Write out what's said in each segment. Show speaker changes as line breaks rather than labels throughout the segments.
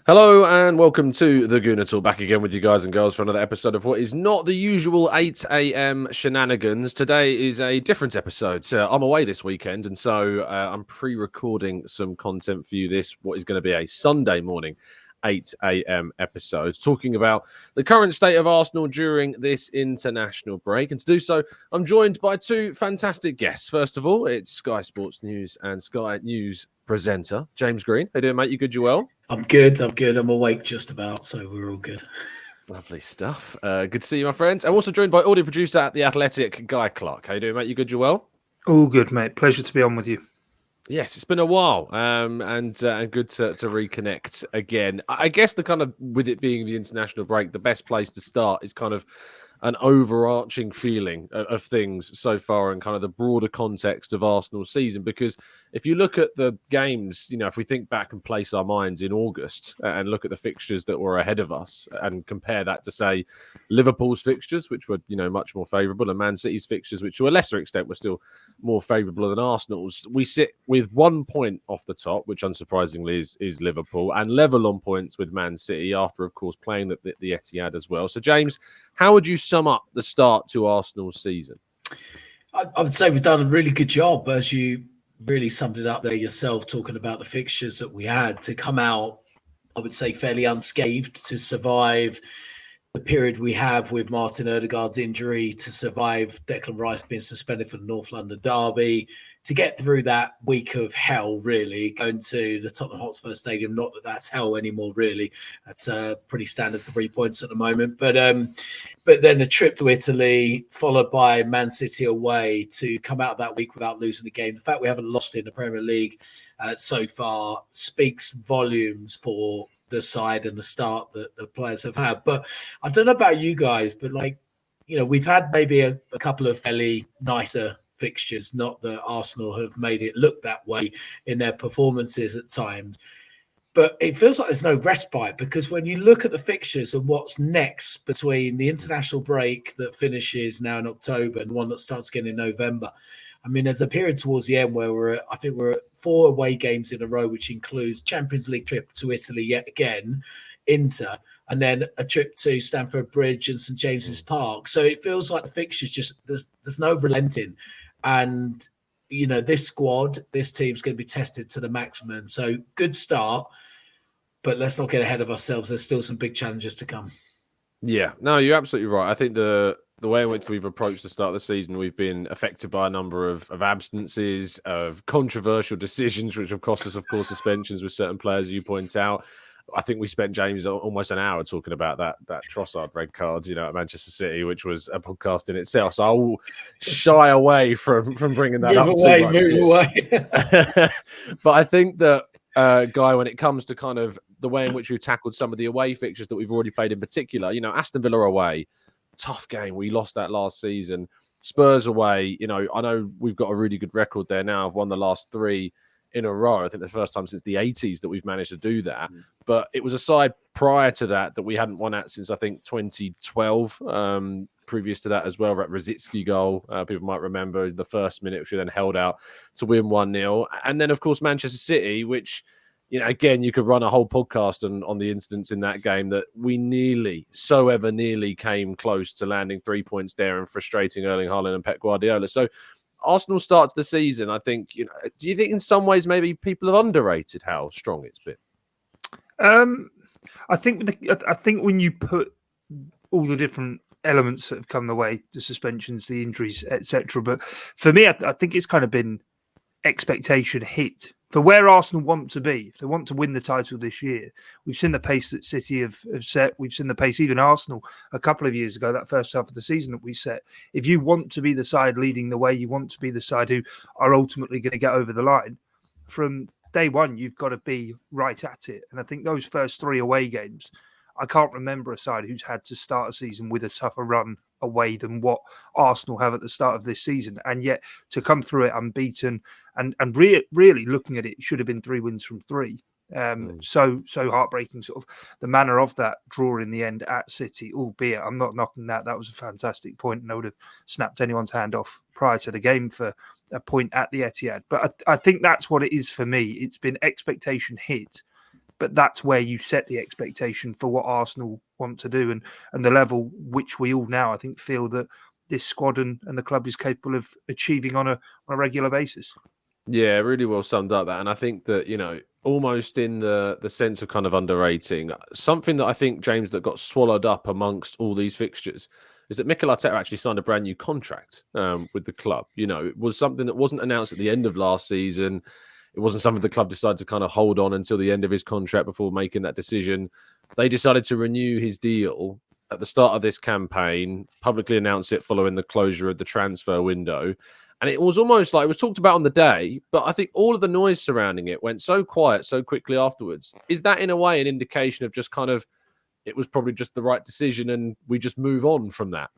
Hello and welcome to the Gooner Talk. Back again with you guys and girls for another episode of what is not the usual 8 a.m. shenanigans. Today is a different episode. I'm away this weekend, and so I'm pre-recording some content for you. What is going to be a Sunday morning 8 a.m. episode, talking about the current state of Arsenal during this international break. And to do so, I'm joined by two fantastic guests. First of all, it's Sky Sports News and Sky News presenter James Green. How you doing, mate? You good? You well?
I'm good. I'm awake just about, so we're all good.
Lovely stuff. Good to see you, my friends. I'm also joined by audio producer at The Athletic, Guy Clark. How you doing, mate? You good? You well?
All good, mate. Pleasure to be on with you.
Yes, it's been a while, and good to reconnect again. I guess with it being the international break, the best place to start is kind of an overarching feeling of things so far and kind of the broader context of Arsenal's season. Because if you look at the games, if we think back and place our minds in August and look at the fixtures that were ahead of us and compare that to, say, Liverpool's fixtures, which were, much more favourable, and Man City's fixtures, which to a lesser extent were still more favourable than Arsenal's, we sit with 1 point off the top, which unsurprisingly is Liverpool, and level on points with Man City after, of course, playing the Etihad as well. So, James, how would you sum up the start to Arsenal's season?
I would say we've done a really good job, as you really summed it up there yourself, talking about the fixtures that we had to come out, I would say, fairly unscathed, to survive the period we have with Martin Odegaard's injury, to survive Declan Rice being suspended for the North London derby, to get through that week of hell, really, going to the Tottenham Hotspur Stadium. Not that that's hell anymore, really. That's pretty standard for 3 points at the moment. But then the trip to Italy, followed by Man City away, to come out of that week without losing a game. The fact we haven't lost in the Premier League so far speaks volumes for the side and the start that the players have had. But I don't know about you guys, but we've had maybe a couple of fairly nicer fixtures, not that Arsenal have made it look that way in their performances at times. But it feels like there's no respite, because when you look at the fixtures and what's next between the international break that finishes now in October and the one that starts again in November, I mean, there's a period towards the end where we're at 4 away games in a row, which includes Champions League trip to Italy yet again, Inter, and then a trip to Stamford Bridge and St James's Park. So it feels like the fixtures just there's no relenting, and this squad, this team's going to be tested to the maximum. So good start, but let's not get ahead of ourselves. There's still some big challenges to come.
Yeah, no, you're absolutely right. I think the way in which we've approached the start of the season, we've been affected by a number of absences, of controversial decisions, which have cost us, of course, suspensions with certain players, as you point out. I think we spent, James, almost an hour talking about that Trossard red card, at Manchester City, which was a podcast in itself. So I will shy away from bringing that up.
Move away.
But I think that, Guy, when it comes to kind of the way in which we've tackled some of the away fixtures that we've already played in particular, Aston Villa away, tough game. We lost that last season. Spurs away, I know we've got a really good record there now. I've won the last 3 in a row. I think the first time since the 80s that we've managed to do that. But it was a side prior to that we hadn't won at since, I think, 2012. Previous to that as well, at Rosicki goal. People might remember the first minute, which we then held out to win 1-0. And then, of course, Manchester City, which, again, you could run a whole podcast on the instance in that game that we nearly came close to landing 3 points there and frustrating Erling Haaland and Pep Guardiola. So Arsenal start to the season, I think, do you think in some ways maybe people have underrated how strong it's been?
I think when you put all the different elements that have come the way, the suspensions, the injuries, etc. But for me, I think it's kind of been expectation hit for where Arsenal want to be. If they want to win the title this year, we've seen the pace that City have set. We've seen the pace, even Arsenal a couple of years ago, that first half of the season that we set. If you want to be the side leading the way, you want to be the side who are ultimately going to get over the line, from day one, you've got to be right at it. And I think those first 3 away games, I can't remember a side who's had to start a season with a tougher run away than what Arsenal have at the start of this season. And yet to come through it unbeaten and really looking at it, should have been 3 wins from 3. So heartbreaking, sort of the manner of that draw in the end at City, albeit I'm not knocking that. That was a fantastic point, and I would have snapped anyone's hand off prior to the game for a point at the Etihad. But I think that's what it is for me. It's been expectation hit but that's where you set the expectation for what Arsenal want to do, and the level which we all now, I think, feel that this squad and the club is capable of achieving on a regular basis.
Yeah, really well summed up that. And I think that, almost in the sense of kind of underrating, something that I think, James, that got swallowed up amongst all these fixtures is that Mikel Arteta actually signed a brand new contract with the club. It was something that wasn't announced at the end of last season. It wasn't something the club decided to kind of hold on until the end of his contract before making that decision. They decided to renew his deal at the start of this campaign, publicly announce it following the closure of the transfer window. And it was almost like it was talked about on the day, but I think all of the noise surrounding it went so quiet so quickly afterwards. Is that in a way an indication of just kind of, it was probably just the right decision and we just move on from that?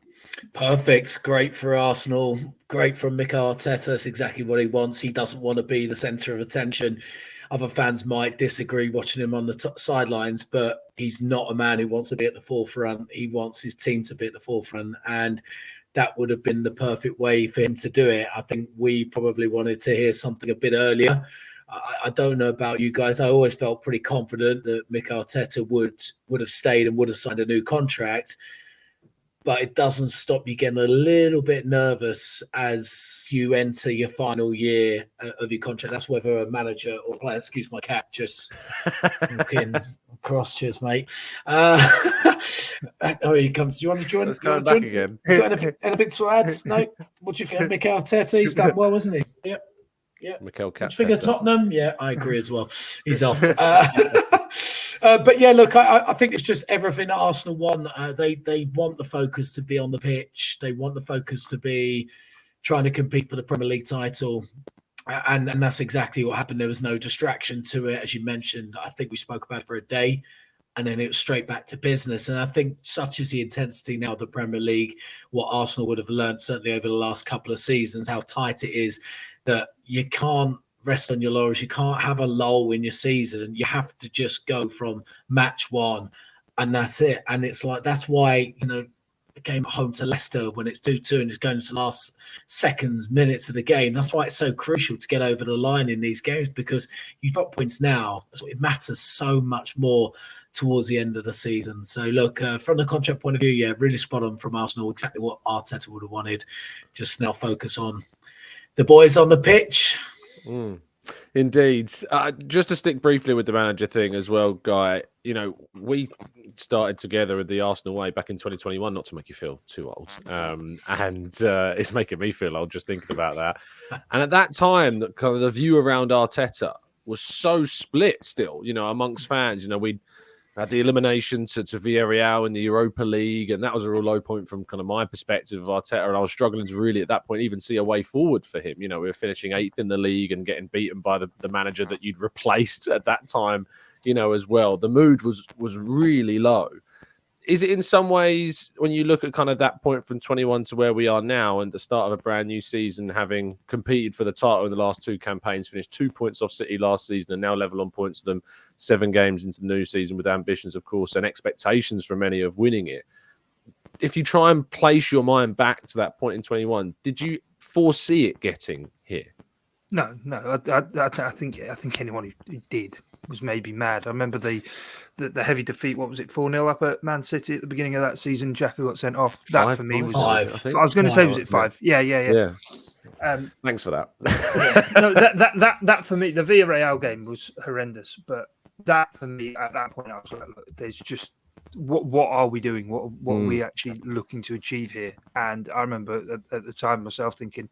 Perfect. Great for Arsenal. Great from Mikel Arteta. That's exactly what he wants. He doesn't want to be the centre of attention. Other fans might disagree watching him on the sidelines, but he's not a man who wants to be at the forefront. He wants his team to be at the forefront, and that would have been the perfect way for him to do it. I think we probably wanted to hear something a bit earlier. I don't know about you guys. I always felt pretty confident that Mikel Arteta would have stayed and would have signed a new contract. But it doesn't stop you getting a little bit nervous as you enter your final year of your contract. That's whether a manager or player, excuse my cat, just looking across. Cheers, mate. Oh, he comes. Do you want to join?
Let's go back again.
Got anything to add? No? What do you think of Mikel Arteta? He's done well, hasn't he? Yep. Yeah.
Mikel
Cat. Figure Tottenham. Yeah, I agree as well. He's off. But yeah, look, I think it's just everything that Arsenal want. They want the focus to be on the pitch. They want the focus to be trying to compete for the Premier League title. And that's exactly what happened. There was no distraction to it. As you mentioned, I think we spoke about it for a day, and then it was straight back to business. And I think such is the intensity now of the Premier League, what Arsenal would have learned certainly over the last couple of seasons, how tight it is, that you can't rest on your laurels. You can't have a lull in your season. You have to just go from match one, and that's it. And it's like, that's why, a game at home to Leicester when it's 2-2 and it's going to the last seconds, minutes of the game. That's why it's so crucial to get over the line in these games, because you've got points now. So it matters so much more towards the end of the season. So look, from the contract point of view, yeah, really spot on from Arsenal. Exactly what Arteta would have wanted. Just now focus on the boys on the pitch.
Indeed. Just to stick briefly with the manager thing as well, Guy, we started together with the Arsenal way back in 2021, not to make you feel too old. And it's making me feel old just thinking about that. And at that time, kind of the view around Arteta was so split still, amongst fans. We'd had the elimination to Villarreal in the Europa League, and that was a real low point from kind of my perspective of Arteta, and I was struggling to really at that point even see a way forward for him. We were finishing 8th in the league and getting beaten by the manager that you'd replaced at that time, as well. The mood was really low. Is it in some ways, when you look at kind of that point from 21 to where we are now and the start of a brand new season, having competed for the title in the last 2 campaigns, finished 2 points off City last season and now level on points to them 7 games into the new season with ambitions, of course, and expectations from many of winning it. If you try and place your mind back to that point in 21, did you foresee it getting here?
No. I think anyone who did was maybe mad. I remember the heavy defeat. What was it? 4-0 up at Man City at the beginning of that season. Xhaka got sent off. That for me was
5.
I was going to say, was it 5? Yeah.
Thanks for that.
No, that for me, the Villarreal game was horrendous. But that for me at that point, I was like, look, there's just what are we doing? What are we actually looking to achieve here? And I remember at the time myself thinking,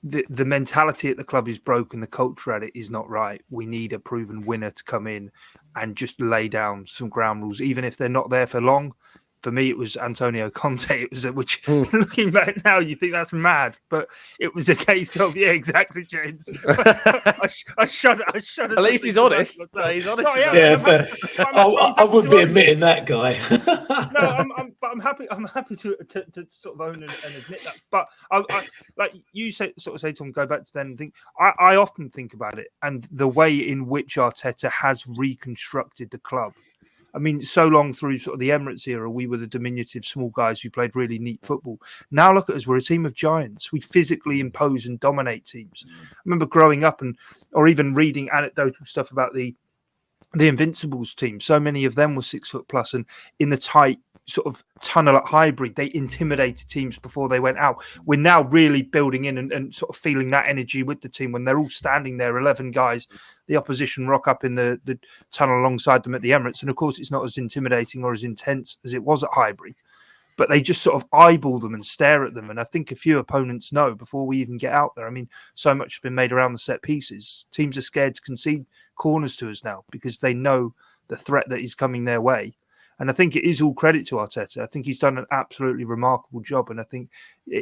the mentality at the club is broken. The culture at it is not right. We need a proven winner to come in and just lay down some ground rules, even if they're not there for long. For me, it was Antonio Conte. It was which, looking back now, you think that's mad, but it was a case of exactly, James. I shudder.
At least he's honest. He's honest.
Fair. I would be admitting that, Guy.
I'm happy. I'm happy to sort of own and admit that. But I like you say to him, go back to then and think. I often think about it and the way in which Arteta has reconstructed the club. I mean, so long through sort of the Emirates era, we were the diminutive small guys who played really neat football. Now look at us, we're a team of giants. We physically impose and dominate teams. I remember growing up or even reading anecdotal stuff about the the Invincibles team, so many of them were 6 foot plus, and in the tight sort of tunnel at Highbury, they intimidated teams before they went out. We're now really building in and sort of feeling that energy with the team when they're all standing there, 11 guys, the opposition rock up in the tunnel alongside them at the Emirates. And of course, it's not as intimidating or as intense as it was at Highbury, but they just sort of eyeball them and stare at them. And I think a few opponents know before we even get out there. I mean, so much has been made around the set pieces. Teams are scared to concede corners to us now because they know the threat that is coming their way. And I think it is all credit to Arteta. I think he's done an absolutely remarkable job. And I think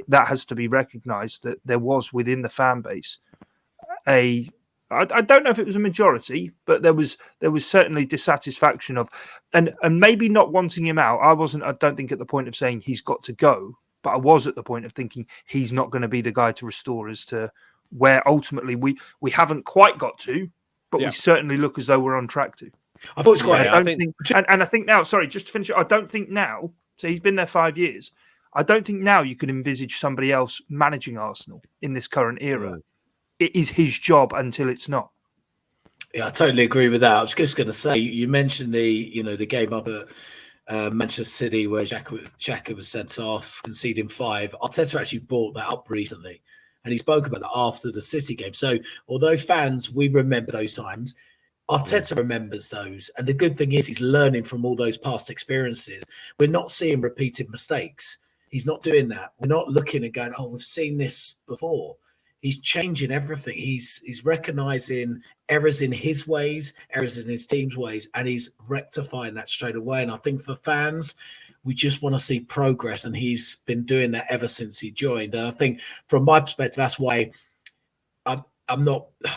that has to be recognised, that there was within the fan base I don't know if it was a majority, but there was certainly dissatisfaction of, and maybe not wanting him out. I don't think at the point of saying he's got to go, but I was at the point of thinking he's not going to be the guy to restore us to where ultimately we haven't quite got to, but we certainly look as though we're on track to.
I thought it was quite.
I think now, sorry, just to finish it, I don't think now, so he's been there 5 years. I don't think now you could envisage somebody else managing Arsenal in this current era. It is his job until it's not.
Yeah, I totally agree with that. I was just going to say, you mentioned the game up at Manchester City where Xhaka was sent off, conceding 5. Arteta actually brought that up recently, and he spoke about that after the City game. So although fans, we remember those times, Arteta remembers those. And the good thing is he's learning from all those past experiences. We're not seeing repeated mistakes. He's not doing that. We're not looking and going, oh, we've seen this before. He's changing everything. He's recognizing errors in his ways, errors in his team's ways, and he's rectifying that straight away. And I think for fans, we just want to see progress, and he's been doing that ever since he joined. And I think from my perspective, that's why I'm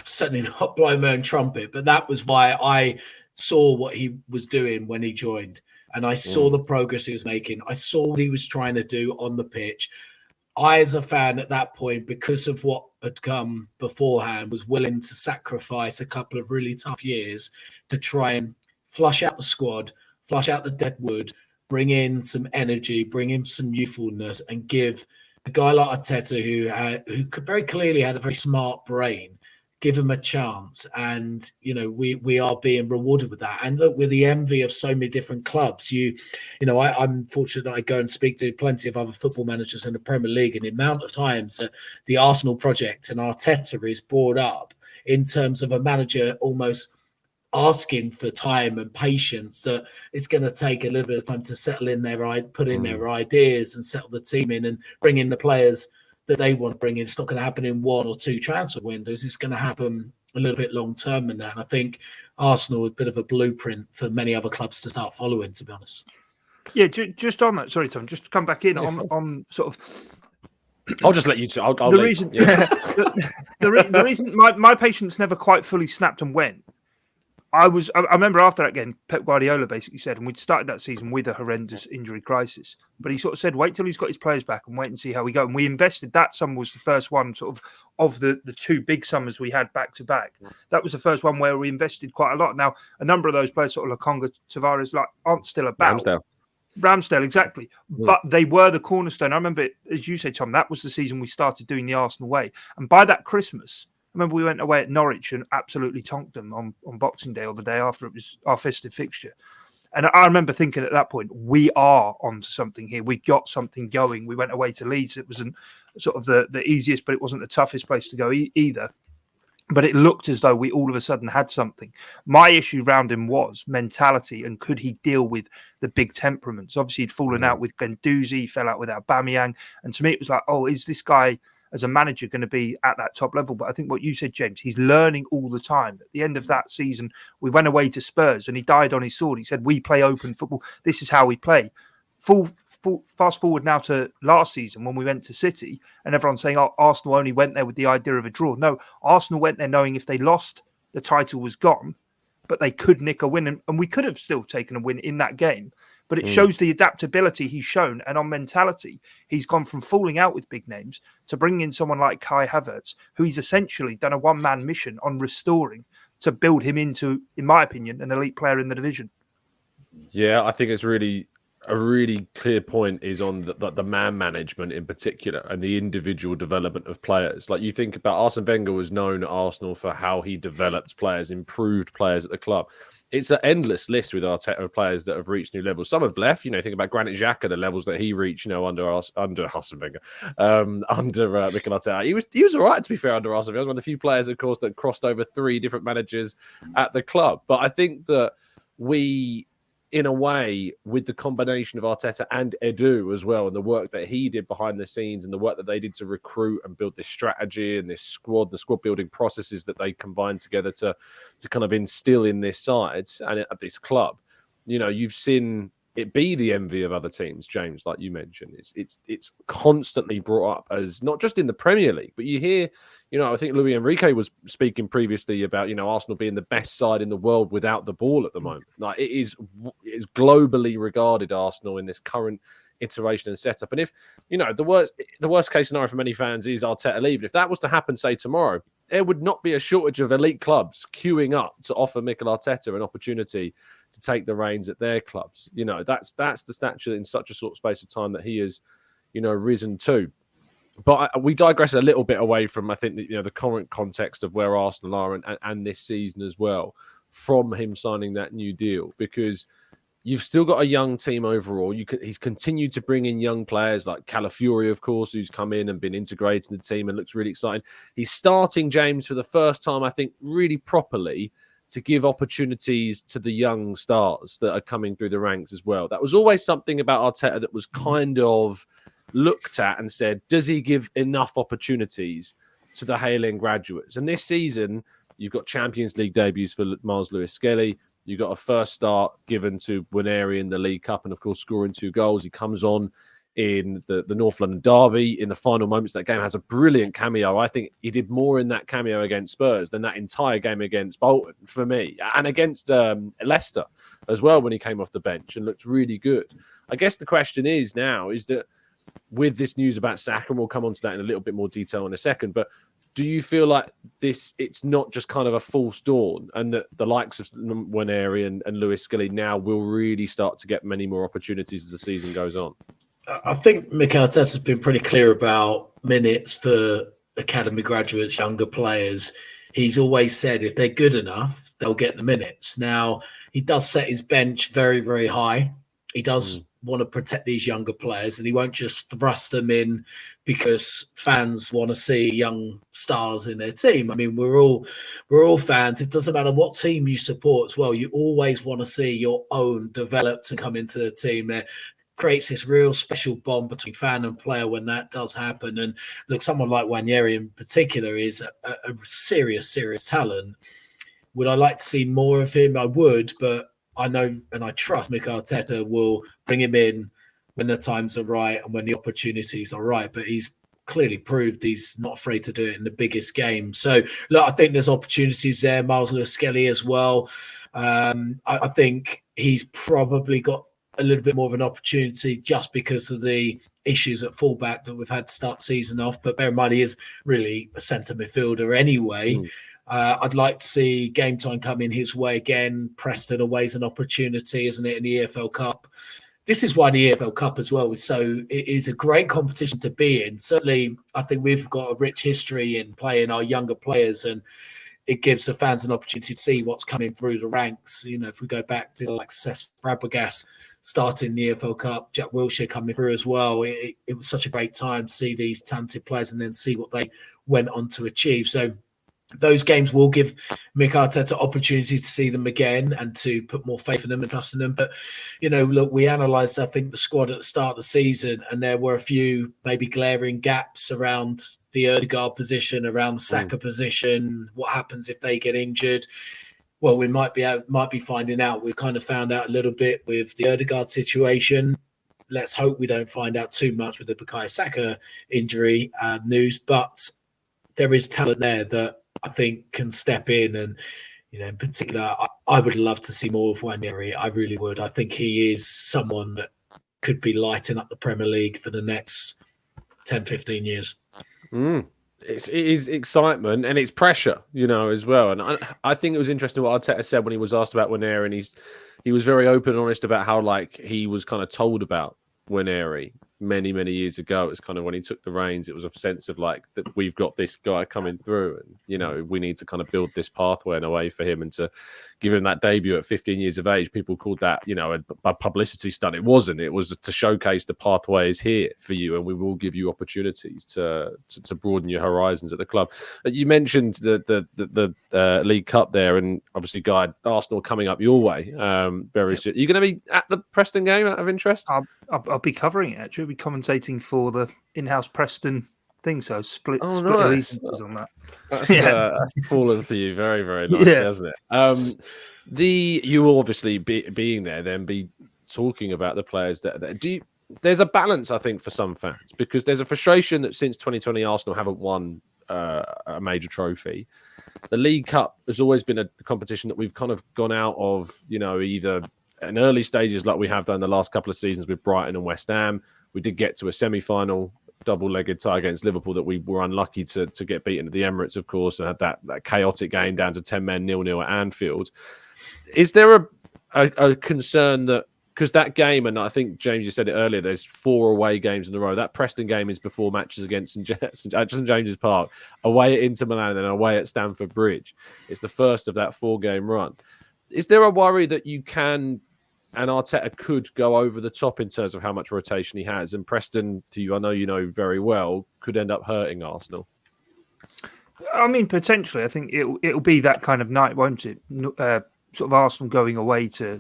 certainly not blowing my own trumpet, but that was why I saw what he was doing when he joined. And I saw the progress he was making. I saw what he was trying to do on the pitch. I, as a fan at that point, because of what had come beforehand, was willing to sacrifice a couple of really tough years to try and flush out the squad, flush out the dead wood, bring in some energy, bring in some youthfulness, and give a guy like Arteta, who very clearly had a very smart brain, give him a chance. And, we are being rewarded with that. And look, we're the envy of so many different clubs. I'm fortunate that I go and speak to plenty of other football managers in the Premier League, and the amount of times that the Arsenal project and Arteta is brought up in terms of a manager almost asking for time and patience, that it's going to take a little bit of time to settle in put in their ideas and settle the team in and bring in the players that they want to bring in. It's not going to happen in 1 or 2 transfer windows. It's going to happen a little bit long term than that. And I think Arsenal is a bit of a blueprint for many other clubs to start following, to be honest.
Yeah, just on that. Sorry, Tom, just to come back in on sort of.
I'll just let you.
The reason my patience never quite fully snapped and went. I remember after that game, Pep Guardiola basically said, and we'd started that season with a horrendous injury crisis, but he sort of said, wait till he's got his players back and wait and see how we go. And we invested. That summer was the first one sort of the 2 big summers we had back to back. That was the first one where we invested quite a lot. Now, a number of those players, sort of Lokonga, Tavares, aren't still about. Ramsdale, exactly. But they were the cornerstone. I remember, as you say, Tom, that was the season we started doing the Arsenal way. And by that Christmas, I remember we went away at Norwich and absolutely tonked them on Boxing Day or the day after. It was our festive fixture. And I remember thinking at that point, we are onto something here. We got something going. We went away to Leeds. It wasn't sort of the easiest, but it wasn't the toughest place to go either. But it looked as though we all of a sudden had something. My issue round him was mentality, and could he deal with the big temperaments? Obviously, he'd fallen out with Guendouzi, fell out with Aubameyang. And to me, it was like, oh, is this guy as a manager going to be at that top level? But I think what you said, James, he's learning all the time. At the end of that season, we went away to Spurs and he died on his sword. He said, we play open football. This is how we play. Fast forward now to last season when we went to City and everyone's saying, oh, Arsenal only went there with the idea of a draw. No, Arsenal went there knowing if they lost, the title was gone, but they could nick a win. And we could have still taken a win in that game. But it shows the adaptability he's shown. And on mentality, he's gone from falling out with big names to bringing in someone like Kai Havertz, who he's essentially done a one-man mission on restoring to build him into, in my opinion, an elite player in the division.
Yeah, I think it's a really clear point is on the man management in particular and the individual development of players. Like you think about Arsene Wenger was known at Arsenal for how he developed players, improved players at the club. it's an endless list with Arteta of players that have reached new levels. Some have left. Think about Granit Xhaka, the levels that he reached. Under Arsene Wenger, under Mikel Arteta. He was all right, to be fair, under Arsene Wenger. He was one of the few players, of course, that crossed over 3 different managers at the club. But I think that we, in a way, with the combination of Arteta and Edu as well, and the work that he did behind the scenes and the work that they did to recruit and build this strategy and this squad, the squad building processes that they combined together to kind of instill in this side and at this club, you've seen it be the envy of other teams, James, like you mentioned. It's constantly brought up as not just in the Premier League, but you hear, I think Luis Enrique was speaking previously about, Arsenal being the best side in the world without the ball at the moment. Like it is globally regarded, Arsenal, in this current iteration and setup. And if, the worst case scenario for many fans is Arteta leaving. If that was to happen, say tomorrow, there would not be a shortage of elite clubs queuing up to offer Mikel Arteta an opportunity to take the reins at their clubs. That's the stature in such a short space of time that he has, risen to. But we digress a little bit away from, I think, the current context of where Arsenal are and this season as well, from him signing that new deal, because you've still got a young team overall. He's continued to bring in young players like Calafiori, of course, who's come in and been integrated in the team and looks really exciting. He's starting, James, for the first time, I think, really properly to give opportunities to the young stars that are coming through the ranks as well. That was always something about Arteta that was kind of looked at and said, does he give enough opportunities to the hailing graduates? And this season, you've got Champions League debuts for Miles Lewis-Skelly. You got a first start given to Guarneri in the League Cup and, of course, scoring 2 goals. He comes on in the North London derby in the final moments of that game, has a brilliant cameo. I think he did more in that cameo against Spurs than that entire game against Bolton for me, and against Leicester as well when he came off the bench and looked really good. I guess the question is now is that with this news about Saka, and we'll come on to that in a little bit more detail in a second, but do you feel like it's not just kind of a false dawn and that the likes of Guarneri and Lewis-Skelly now will really start to get many more opportunities as the season goes on?
I think Mikel Arteta has been pretty clear about minutes for academy graduates, younger players. He's always said if they're good enough, they'll get the minutes. Now, he does set his bench very, very high. He does want to protect these younger players, and he won't just thrust them in because fans want to see young stars in their team. I mean, we're all fans. It doesn't matter what team you support as well. You always want to see your own developed and come into the team. There creates this real special bond between fan and player when that does happen. And look, someone like Guarneri in particular is a serious talent. Would I like to see more of him? I would, but I know and I trust Mikel Arteta will bring him in when the times are right and when the opportunities are right. But he's clearly proved he's not afraid to do it in the biggest game. So, look, I think there's opportunities there. Miles Lewis-Skelly as well. I think he's probably got a little bit more of an opportunity just because of the issues at fullback that we've had to start season off. But bear in mind, he is really a centre midfielder anyway. I'd like to see game time coming his way again. Preston away's an opportunity, isn't it, in the EFL Cup? This is why the EFL Cup as well it is a great competition to be in. Certainly, I think we've got a rich history in playing our younger players, and it gives the fans an opportunity to see what's coming through the ranks. If we go back to like Cesc Fabregas starting the EFL Cup, Jack Wilshere coming through as well. It was such a great time to see these talented players and then see what they went on to achieve. So those games will give Mikel Arteta opportunity to see them again and to put more faith in them and trust in them. But, look, we analysed, I think, the squad at the start of the season, and there were a few maybe glaring gaps around the Odegaard position, around the Saka position. What happens if they get injured? Well, we might be finding out. We've kind of found out a little bit with the Odegaard situation. Let's hope we don't find out too much with the Bukayo Saka injury news. But there is talent there that I think can step in. And, in particular, I would love to see more of Guarneri. I really would. I think he is someone that could be lighting up the Premier League for the next 10, 15 years.
It is excitement and it's pressure, as well. And I think it was interesting what Arteta said when he was asked about Guarneri, and he was very open and honest about how he was kind of told about Guarneri many, many years ago. It was kind of when he took the reins, it was a sense of like that we've got this guy coming through, and we need to kind of build this pathway in a way for him, and to give him that debut at 15 years of age. People called that a publicity stunt. It wasn't. It was to showcase the pathway is here for you, and we will give you opportunities to broaden your horizons at the club. You mentioned the League Cup there, and obviously, Guy, Arsenal coming up your way very soon. Are you going to be at the Preston game out of interest?
I'll be covering it, actually. I'll be commentating for the in-house Preston thing, so split
nice.
allegiances on that.
That's fallen for you very, very nicely, hasn't it? You obviously being there, then be talking about the players that there's a balance, I think, for some fans, because there's a frustration that since 2020 Arsenal haven't won a major trophy. The League Cup has always been a competition that we've kind of gone out of, either in early stages like we have done the last couple of seasons with Brighton and West Ham. We did get to a semi-final double-legged tie against Liverpool that we were unlucky to get beaten at the Emirates, of course, and had that chaotic game down to 10 men 0-0 at Anfield. Is there a concern that, because that game, and I think James, you said it earlier, there's 4 away games in a row. That Preston game is before matches against St James's Park, away at Inter Milan, and then away at Stamford Bridge. It's the first of that 4-game run. Is there a worry that you can, and Arteta could, go over the top in terms of how much rotation he has, and Preston, to you, I know you know very well, could end up hurting Arsenal?
I mean, potentially. I think it'll be that kind of night, won't it? Sort of Arsenal going away to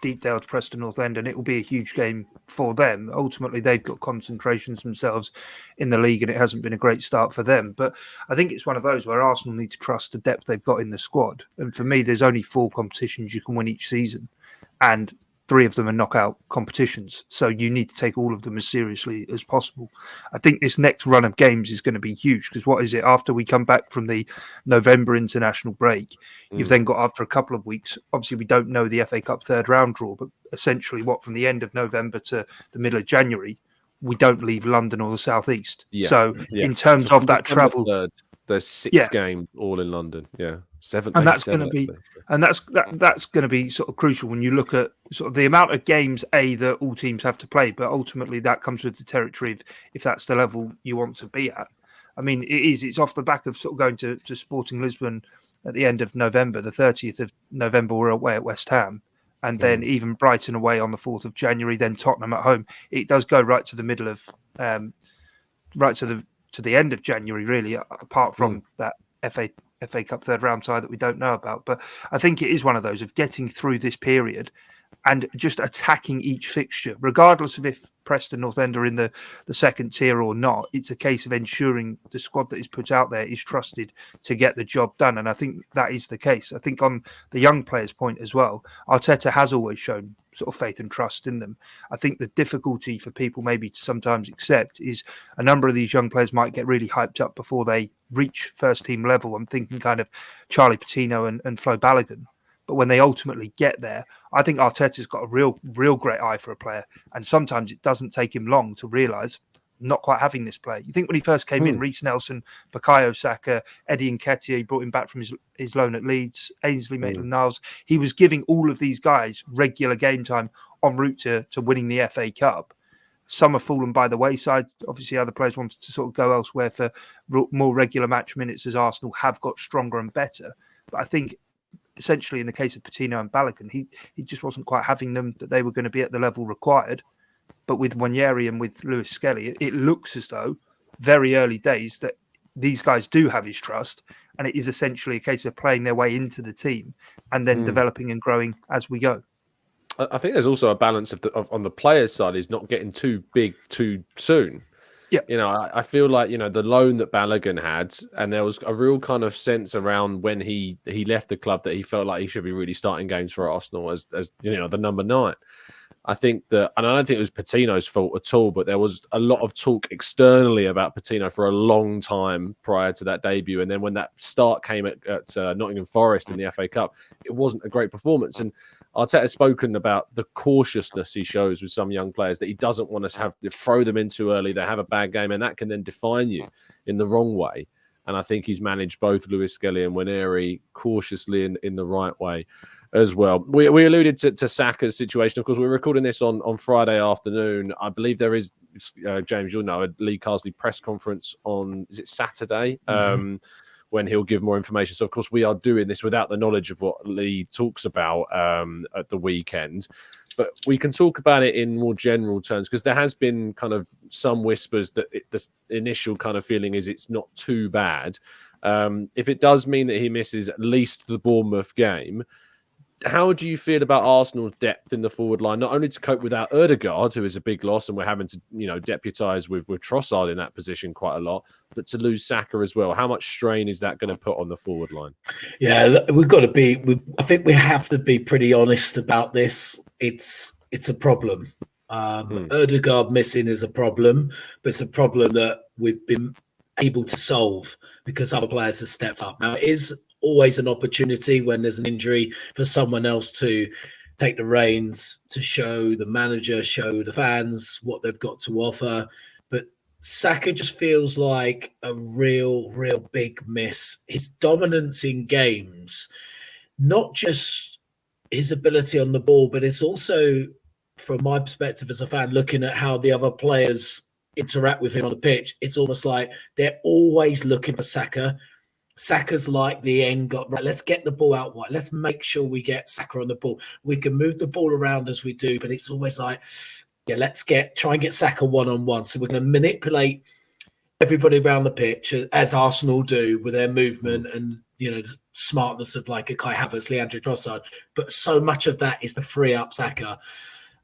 Deepdale to Preston North End, and it will be a huge game for them. Ultimately, they've got concentrations themselves in the league, and it hasn't been a great start for them. But I think it's one of those where Arsenal need to trust the depth they've got in the squad. And for me, there's only 4 competitions you can win each season, and 3 of them are knockout competitions. So you need to take all of them as seriously as possible. I think this next run of games is going to be huge, because what is it? After we come back from the November international break, you've then got, after a couple of weeks, obviously we don't know the FA Cup third round draw, but essentially from the end of November to the middle of January, we don't leave London or the southeast. In terms of that travel,
there's 6 games all in London. 7,
and that's going to be, and that's going to be sort of crucial when you look at sort of the amount of games that all teams have to play. But ultimately, that comes with the territory of if that's the level you want to be at. I mean, it's off the back of sort of going to Sporting Lisbon at the end of November. The 30th of November, we're away at West Ham. And then even Brighton away on the 4th of January, then Tottenham at home. It does go right to the middle of, right to the end of January, really, apart from that FA Cup third round tie that we don't know about. But I think it is one of those of getting through this period and just attacking each fixture, regardless of if Preston North End are in the second tier or not. It's a case of ensuring the squad that is put out there is trusted to get the job done. And I think that is the case. I think on the young players' point as well, Arteta has always shown sort of faith and trust in them. I think the difficulty for people maybe to sometimes accept is a number of these young players might get really hyped up before they reach first team level. I'm thinking kind of Charlie Patino and Flo Balogun. But when they ultimately get there, I think Arteta's got a real great eye for a player. And sometimes it doesn't take him long to realise not quite having this player. You think when he first came in, Reece Nelson, Bukayo Saka, Eddie Nketiah, he brought him back from his loan at Leeds, Ainsley Maitland-Niles. He was giving all of these guys regular game time en route to winning the FA Cup. Some have fallen by the wayside. Obviously, other players wanted to sort of go elsewhere for more regular match minutes as Arsenal have got stronger and better. But I think essentially in the case of Patino and Balogun, he just wasn't quite having them, that they were going to be at the level required. But with Nwaneri and with Lewis Skelly, it looks as though very early days that these guys do have his trust, and it is essentially a case of playing their way into the team and then developing and growing as we go.
I think there's also a balance on the players' side is not getting too big too soon.
Yeah,
I feel like the loan that Balogun had, and there was a real kind of sense around when he left the club that he felt like he should be really starting games for Arsenal as the number 9. I think that, and I don't think it was Patino's fault at all, but there was a lot of talk externally about Patino for a long time prior to that debut. And then when that start came at Nottingham Forest in the FA Cup, it wasn't a great performance. And Arteta has spoken about the cautiousness he shows with some young players, that he doesn't want us to have to throw them in too early. They have a bad game, and that can then define you in the wrong way. And I think he's managed both Lewis Skelly and Nwaneri cautiously in the right way as well. We alluded to Saka's situation. Of course, we're recording this on Friday afternoon. I believe there is, James, you'll know, a Lee Carsley press conference on, is it Saturday? When he'll give more information. So, of course, we are doing this without the knowledge of what Lee talks about at the weekend. But we can talk about it in more general terms, because there has been kind of some whispers that the initial kind of feeling is it's not too bad. If it does mean that he misses at least the Bournemouth game, how do you feel about Arsenal's depth in the forward line, not only to cope without Ødegaard, who is a big loss, and we're having to, deputise with Trossard in that position quite a lot, but to lose Saka as well? How much strain is that going to put on the forward line?
Yeah, we've got to be. I think we have to be pretty honest about this. It's a problem. Ødegaard missing is a problem, but it's a problem that we've been able to solve because other players have stepped up. Now, it is always an opportunity when there's an injury for someone else to take the reins, to show the manager, show the fans what they've got to offer. But Saka just feels like a real big miss. His dominance in games, not just his ability on the ball, but it's also, from my perspective as a fan, looking at how the other players interact with him on the pitch, it's almost like they're always looking for Saka. Saka's like the end got right. Let's get the ball out wide. Let's make sure we get Saka on the ball. We can move the ball around as we do, but it's always like, yeah, let's try and get Saka one-on-one. So we're going to manipulate everybody around the pitch as Arsenal do with their movement and the smartness of like a Kai Havertz, Leandro Trossard. But so much of that is to free up Saka.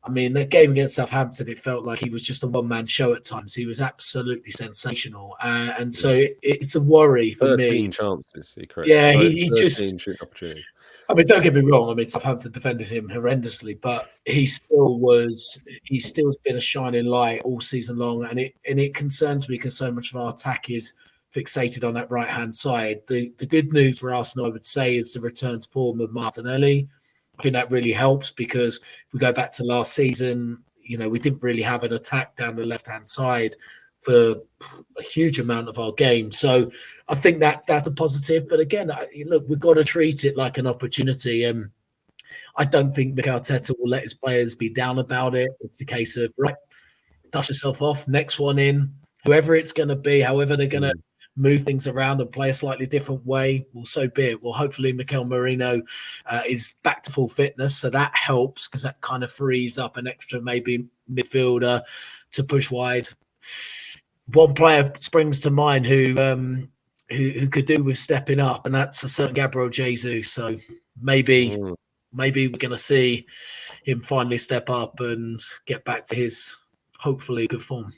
I mean, that game against Southampton, it felt like he was just a one-man show at times. He was absolutely sensational. And so it's a worry for
13
me.
chances, correct?
Yeah, he just...
opportunities.
I mean, don't get me wrong. I mean, Southampton defended him horrendously, but he's still been a shining light all season long. And it concerns me because so much of our attack is fixated on that right-hand side. The good news for Arsenal, I would say, is the return to form of Martinelli. I think that really helps because if we go back to last season, we didn't really have an attack down the left-hand side for a huge amount of our game. So I think that's a positive. But again, look, we've got to treat it like an opportunity. I don't think Mikel Arteta will let his players be down about it. It's a case of, right, dust yourself off, next one in, whoever it's going to be, however they're going to move things around and play a slightly different way, well, so be it. Well, hopefully Mikel Merino is back to full fitness, so that helps because that kind of frees up an extra maybe midfielder to push wide. One player springs to mind who could do with stepping up, and that's a certain Gabriel Jesus. So maybe we're going to see him finally step up and get back to his hopefully good form.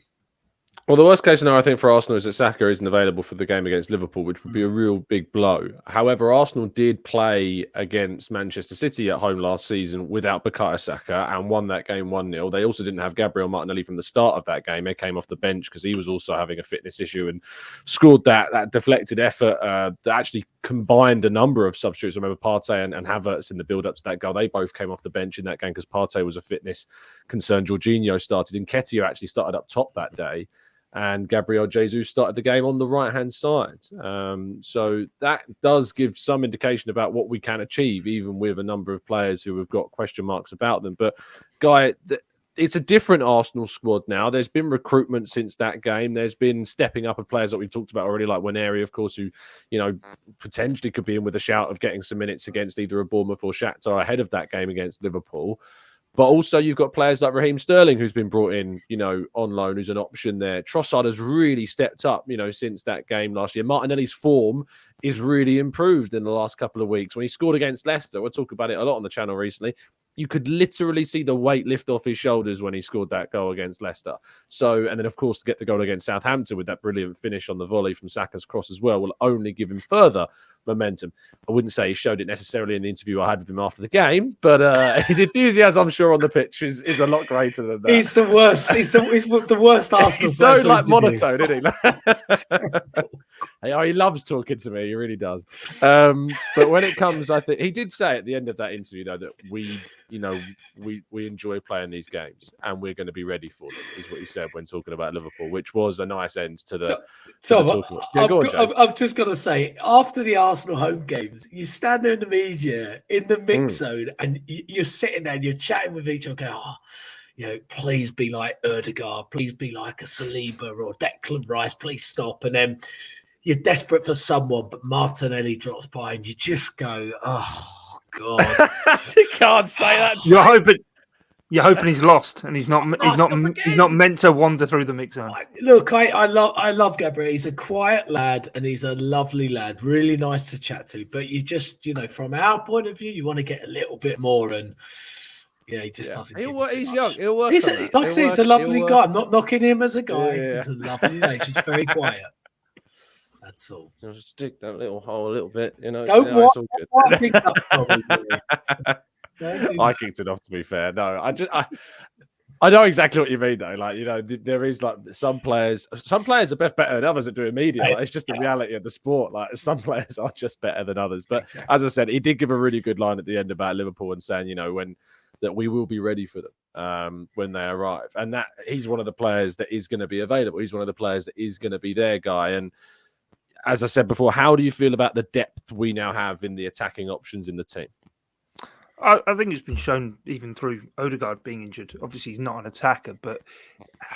Well, the worst case scenario, I think, for Arsenal is that Saka isn't available for the game against Liverpool, which would be a real big blow. However, Arsenal did play against Manchester City at home last season without Bukayo Saka and won that game 1-0. They also didn't have Gabriel Martinelli from the start of that game. They came off the bench because he was also having a fitness issue and scored that deflected effort that actually combined a number of substitutes. Remember Partey and Havertz in the build-up to that goal. They both came off the bench in that game because Partey was a fitness concern. Jorginho started, and Nketiah actually started up top that day. And Gabriel Jesus started the game on the right-hand side. So that does give some indication about what we can achieve, even with a number of players who have got question marks about them. But, Guy, it's a different Arsenal squad now. There's been recruitment since that game. There's been stepping up of players that we've talked about already, like Nwaneri, of course, who, potentially could be in with a shout of getting some minutes against either a Bournemouth or Shakhtar ahead of that game against Liverpool. But also you've got players like Raheem Sterling, who's been brought in, on loan, who's an option there. Trossard has really stepped up, since that game last year. Martinelli's form is really improved in the last couple of weeks. When he scored against Leicester, we'll talk about it a lot on the channel recently, you could literally see the weight lift off his shoulders when he scored that goal against Leicester. So, and then, of course, to get the goal against Southampton with that brilliant finish on the volley from Saka's cross as well will only give him further momentum. I wouldn't say he showed it necessarily in the interview I had with him after the game, but his enthusiasm, I'm sure, on the pitch is a lot greater than that.
He's the worst. He's the worst Arsenal.
He's so
fan to
monotone, isn't he? He loves talking to me. He really does. But when it comes, I think he did say at the end of that interview though that we enjoy playing these games and we're going to be ready for them. Is what he said when talking about Liverpool, which was a nice end to the.
I've just got to say, after the Arsenal home games, you stand there in the media in the mix zone, and you're sitting there and you're chatting with each other. Please be like Erdegaard, please be like a Saliba or Declan Rice, please stop. And then you're desperate for someone, but Martinelli drops by, and you just go, oh God,
you can't say that.
You're hoping he's lost, and he's not meant to wander through the mix zone.
Look, I love Gabriel. He's a quiet lad, and he's a lovely lad. Really nice to chat to. But you just, from our point of view, you want to get a little bit more. And he just doesn't. He's
young. He'll work.
He's a lovely guy. I'm not knocking him as a guy.
Yeah.
He's a lovely lad. He's very quiet. That's all.
Just dig that little hole a little bit.
Don't
it's all good.
I
kicked it off, to be fair. No, I know exactly what you mean, though. There is some players are better than others at doing media. It's just the reality of the sport. Some players are just better than others. But as I said, he did give a really good line at the end about Liverpool and saying, that we will be ready for them when they arrive, and that he's one of the players that is going to be available. He's one of the players that is going to be their guy. And as I said before, how do you feel about the depth we now have in the attacking options in the team?
I think it's been shown even through Odegaard being injured. Obviously, he's not an attacker, but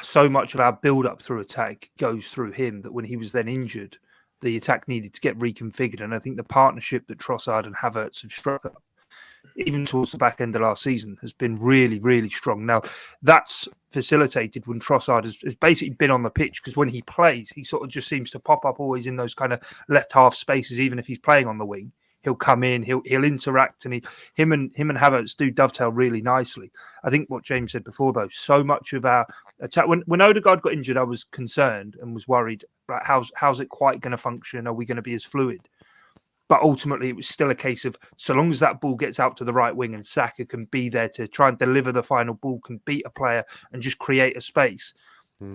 so much of our build-up through attack goes through him that when he was then injured, the attack needed to get reconfigured. And I think the partnership that Trossard and Havertz have struck up, even towards the back end of last season, has been really, really strong. Now, that's facilitated when Trossard has basically been on the pitch, because when he plays, he sort of just seems to pop up always in those kind of left half spaces, even if he's playing on the wing. He'll come in, he'll interact, and him and Havertz do dovetail really nicely. I think what James said before, though, so much of our attack. When Odegaard got injured, I was concerned and was worried. Like, how's it quite going to function? Are we going to be as fluid? But ultimately, it was still a case of, so long as that ball gets out to the right wing and Saka can be there to try and deliver the final ball, can beat a player and just create a space.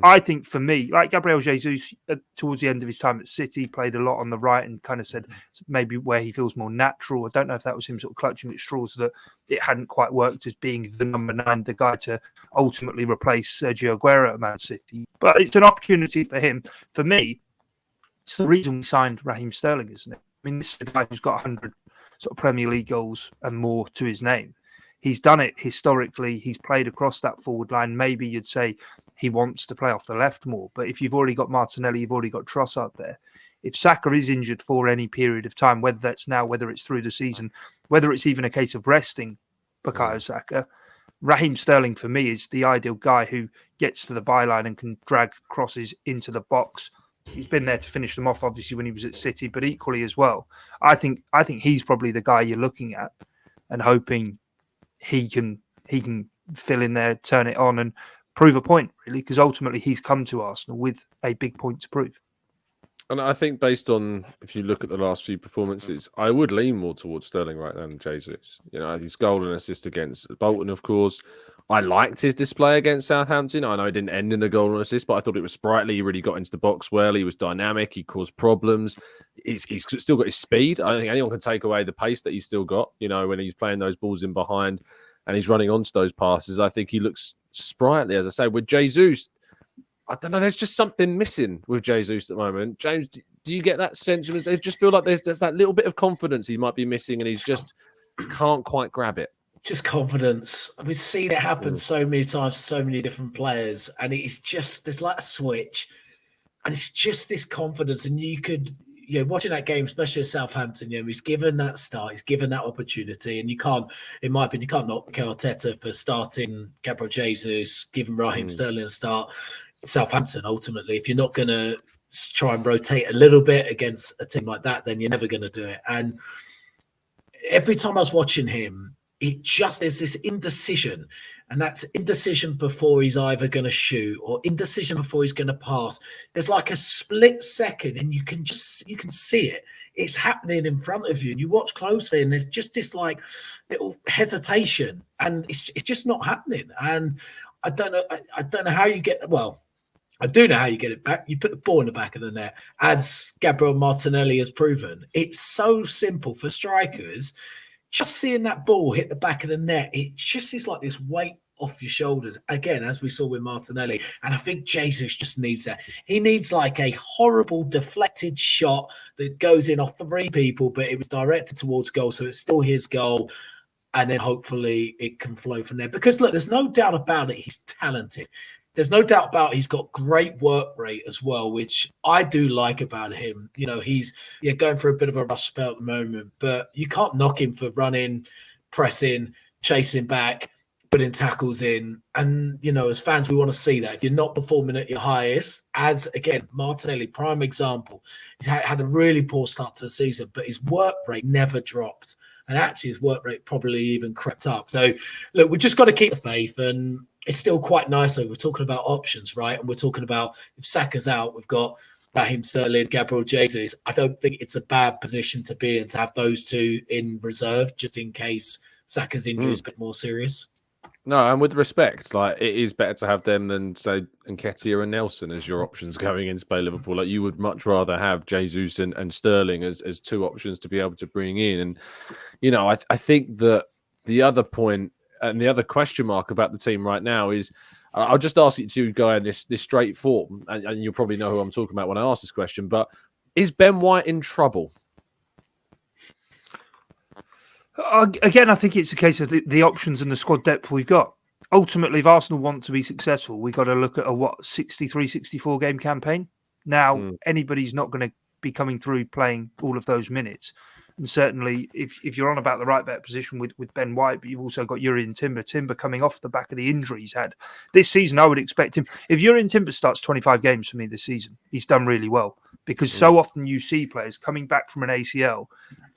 I think for me, like Gabriel Jesus, towards the end of his time at City, played a lot on the right and kind of said maybe where he feels more natural. I don't know if that was him sort of clutching at straws that it hadn't quite worked as being the number 9, the guy to ultimately replace Sergio Aguero at Man City. But it's an opportunity for him. For me, it's the reason we signed Raheem Sterling, isn't it? I mean, this is a guy who's got 100 sort of Premier League goals and more to his name. He's done it historically. He's played across that forward line. Maybe you'd say he wants to play off the left more. But if you've already got Martinelli, you've already got Trossard there. If Saka is injured for any period of time, whether that's now, whether it's through the season, whether it's even a case of resting Bukayo Saka, Raheem Sterling for me is the ideal guy who gets to the byline and can drag crosses into the box. He's been there to finish them off, obviously, when he was at City, but equally as well. I think he's probably the guy you're looking at and hoping he can fill in there, turn it on, and prove a point, really, because ultimately he's come to Arsenal with a big point to prove.
And I think based on, if you look at the last few performances, I would lean more towards Sterling right now than Jesus. His goal and assist against Bolton, of course. I liked his display against Southampton. I know it didn't end in a goal and assist, but I thought it was sprightly. He really got into the box well. He was dynamic. He caused problems. He's still got his speed. I don't think anyone can take away the pace that he's still got, when he's playing those balls in behind and he's running onto those passes. I think he looks sprightly, as I say. With Jesus, I don't know. There's just something missing with Jesus at the moment. James, do you get that sense? I just feel like there's that little bit of confidence he might be missing, and he's just can't quite grab it.
Just confidence. We've seen it happen so many times to so many different players, and it's just there's like a switch, and it's just this confidence. And you could, watching that game, especially at Southampton, he's given that start, he's given that opportunity, and you can't, in my opinion, you can't knock Arteta for starting Gabriel Jesus, giving Raheem Sterling a start. Southampton, ultimately, if you're not going to try and rotate a little bit against a team like that, then you're never going to do it. And every time I was watching him, there's this indecision, and that's indecision before he's either going to shoot or indecision before he's going to pass. There's like a split second, and you can see it. it's happening in front of you, and you watch closely, and there's just this like little hesitation, and it's just not happening. And I don't know how you get. Well, I do know how you get it back. You put the ball in the back of the net, as Gabriel Martinelli has proven. It's so simple for strikers. Just seeing that ball hit the back of the net, it just is like this weight off your shoulders. Again, as we saw with Martinelli. And I think Jesus just needs that. He needs like a horrible deflected shot that goes in off 3 people, but it was directed towards goal. So it's still his goal. And then hopefully it can flow from there. Because look, there's no doubt about it. He's talented. There's no doubt about it. He's got great work rate as well, which I do like about him. You know, he's going through a bit of a rough spell at the moment, but you can't knock him for running, pressing, chasing back, putting tackles in. And, you know, as fans, we want to see that. If you're not performing at your highest, as, again, Martinelli, prime example, he's had a really poor start to the season, but his work rate never dropped. And actually, his work rate probably even crept up. So, look, we've just got to keep the faith. And it's still quite nice, though. We're talking about options, right? And we're talking about if Saka's out, we've got Raheem Sterling, Gabriel Jesus. I don't think it's a bad position to be in to have those two in reserve, just in case Saka's injury is a bit more serious.
No, and with respect, like it is better to have them than say Nketiah and Nelson as your options going into play Liverpool. Like you would much rather have Jesus and Sterling as 2 options to be able to bring in. And you know, I think that the other point and the other question mark about the team right now is, I'll just ask you to go in this straight form, and you'll probably know who I'm talking about when I ask this question. But is Ben White in trouble?
Again, I think it's a case of the options and the squad depth we've got. Ultimately, if Arsenal want to be successful, we've got to look at a 63, 64 game campaign. Now, anybody's not going to be coming through playing all of those minutes. And certainly, if you're on about the right back position with Ben White, but you've also got Jurrien Timber coming off the back of the injury he's had. This season, I would expect him, if Jurrien Timber starts 25 games for me this season, he's done really well. Because so often you see players coming back from an ACL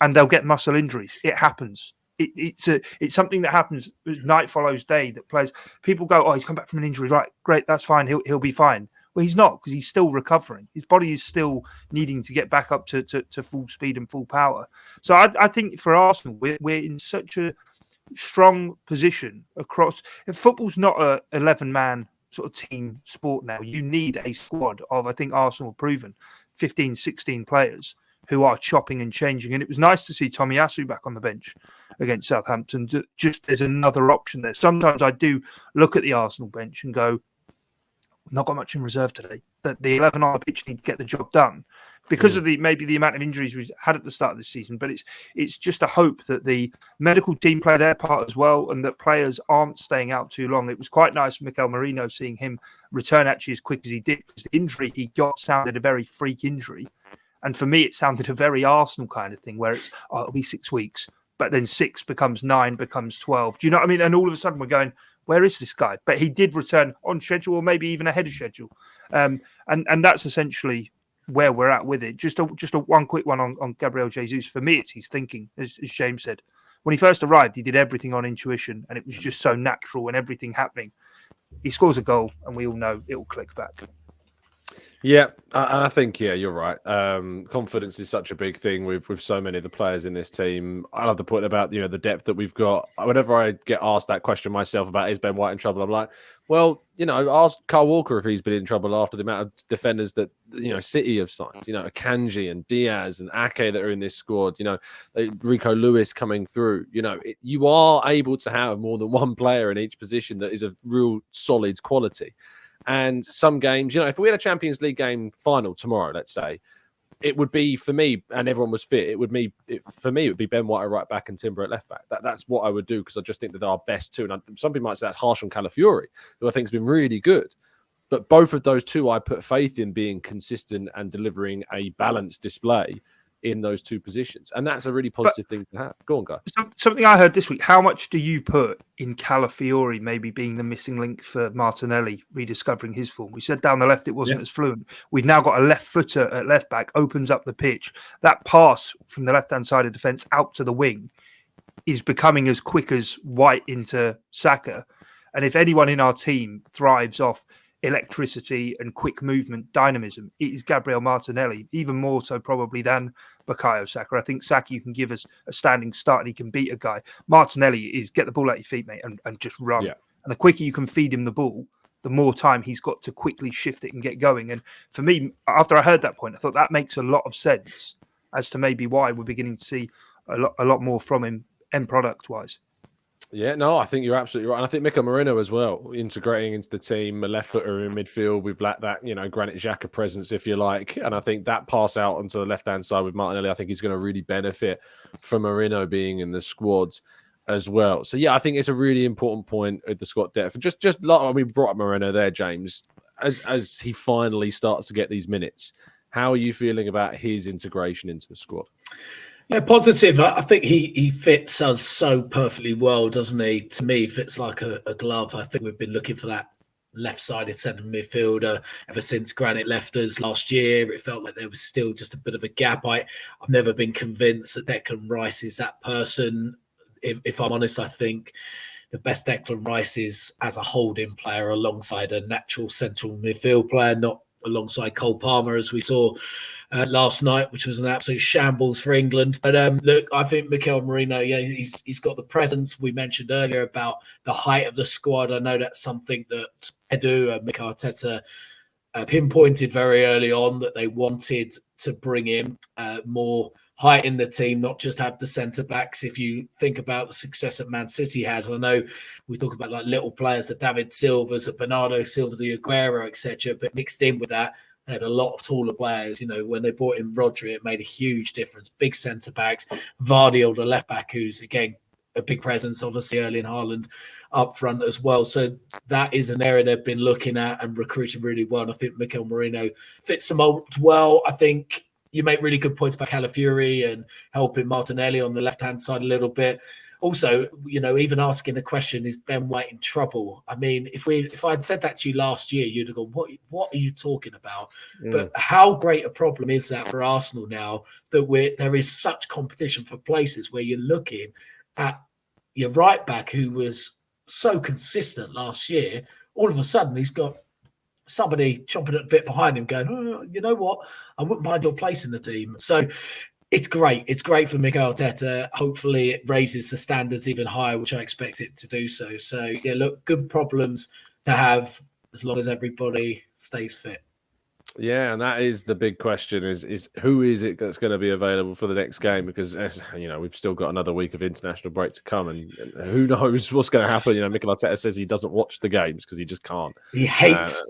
and they'll get muscle injuries. It happens. It's something that happens. Night follows day. That people go, oh, he's come back from an injury, right? Great, that's fine. He'll be fine. Well, he's not, because he's still recovering. His body is still needing to get back up to full speed and full power. So I think for Arsenal, we're in such a strong position across. If football's not a 11-man sort of team sport now, you need a squad of, I think Arsenal have proven, 15, 16 players who are chopping and changing. And it was nice to see Tomiyasu back on the bench against Southampton. Just there's another option there. Sometimes I do look at the Arsenal bench and go, not got much in reserve today. That the 11 on the pitch need to get the job done because of maybe the amount of injuries we've had at the start of this season. But it's just a hope that the medical team play their part as well, and that players aren't staying out too long. It was quite nice for Mikel Merino seeing him return actually as quick as he did, because the injury he got sounded a very freak injury. And for me, it sounded a very Arsenal kind of thing, where it's, it'll be 6 weeks, but then 6 becomes 9, becomes 12. Do you know what I mean? And all of a sudden we're going, where is this guy? But he did return on schedule, or maybe even ahead of schedule. And that's essentially where we're at with it. Just a one quick one on Gabriel Jesus. For me, it's his thinking, as James said. When he first arrived, he did everything on intuition, and it was just so natural and everything happening. He scores a goal, and we all know it will click back.
Yeah, I think, you're right. Confidence is such a big thing with so many of the players in this team. I love the point about, the depth that we've got. Whenever I get asked that question myself about is Ben White in trouble, I'm like, well, ask Kyle Walker if he's been in trouble after the amount of defenders that, City have signed. Akanji and Diaz and Ake that are in this squad, Rico Lewis coming through. You are able to have more than one player in each position that is of real solid quality. And some games, if we had a Champions League game final tomorrow, let's say, it would be, for me, and everyone was fit, it would be Ben White at right back and Timber at left back. That's what I would do, because I just think that they're our best two. And some people might say that's harsh on Calafiori, who I think has been really good. But both of those two, I put faith in being consistent and delivering a balanced display in those two positions. And that's a really positive thing to have. Go on, guys.
Something I heard this week, how much do you put in Calafiori maybe being the missing link for Martinelli rediscovering his form? We said down the left it wasn't as fluent. We've now got a left footer at left back, opens up the pitch. That pass from the left-hand side of defence out to the wing is becoming as quick as White into Saka. And if anyone in our team thrives off electricity and quick movement, dynamism. It is Gabriel Martinelli, even more so probably than Bukayo Saka. I think Saka, you can give us a standing start and he can beat a guy. Martinelli is get the ball at your feet, mate, and just run.
Yeah.
And the quicker you can feed him the ball, the more time he's got to quickly shift it and get going. And for me, after I heard that point, I thought that makes a lot of sense as to maybe why we're beginning to see a lot more from him end product wise.
Yeah, no, I think you're absolutely right. And I think Mikel Merino as well, integrating into the team, a left footer in midfield with that, Granit Xhaka presence, if you like. And I think that pass out onto the left-hand side with Martinelli, I think he's going to really benefit from Merino being in the squads as well. So, yeah, I think it's a really important point at the squad depth. Just like we brought up Merino there, James, as he finally starts to get these minutes, how are you feeling about his integration into the squad?
Yeah, positive. I think he fits us so perfectly well, doesn't he? To me, fits like a glove. I think we've been looking for that left-sided centre midfielder ever since Granit left us last year. It felt like there was still just a bit of a gap. I've never been convinced that Declan Rice is that person. If I'm honest, I think the best Declan Rice is as a holding player alongside a natural central midfield player, not alongside Cole Palmer, as we saw last night, which was an absolute shambles for England. But look, I think Mikel Merino, yeah, he's got the presence. We mentioned earlier about the height of the squad. I know that's something that Edu and Mikel Arteta pinpointed very early on, that they wanted to bring in more height in the team, not just have the centre backs. If you think about the success that Man City had, I know we talk about like little players, the David Silvas, the Bernardo Silvas, the Aguero, etc., but mixed in with that, they had a lot of taller players. You know, when they brought in Rodri, it made a huge difference. Big centre backs, Vardy, the left back, who's again a big presence, obviously Erling Haaland up front as well. So that is an area they've been looking at and recruiting really well. And I think Mikel Merino fits the mold well. I think you make really good points about Calafiori and helping Martinelli on the left-hand side a little bit. Also, you know, even asking the question, is Ben White in trouble? I mean, if I'd said that to you last year, you'd have gone, what are you talking about? Yeah. But how great a problem is that for Arsenal now, that there is such competition for places where you're looking at your right back, who was so consistent last year. All of a sudden, he's got somebody chomping at a bit behind him going, oh, you know what? I wouldn't mind your place in the team. So it's great. It's great for Mikel Arteta. Hopefully it raises the standards even higher, which I expect it to do so. So, yeah, look, good problems to have as long as everybody stays fit.
Yeah, and that is the big question: is who is it that's going to be available for the next game? Because, as you know, we've still got another week of international break to come, and who knows what's going to happen. You know, Mikel Arteta says he doesn't watch the games because he just can't.
He hates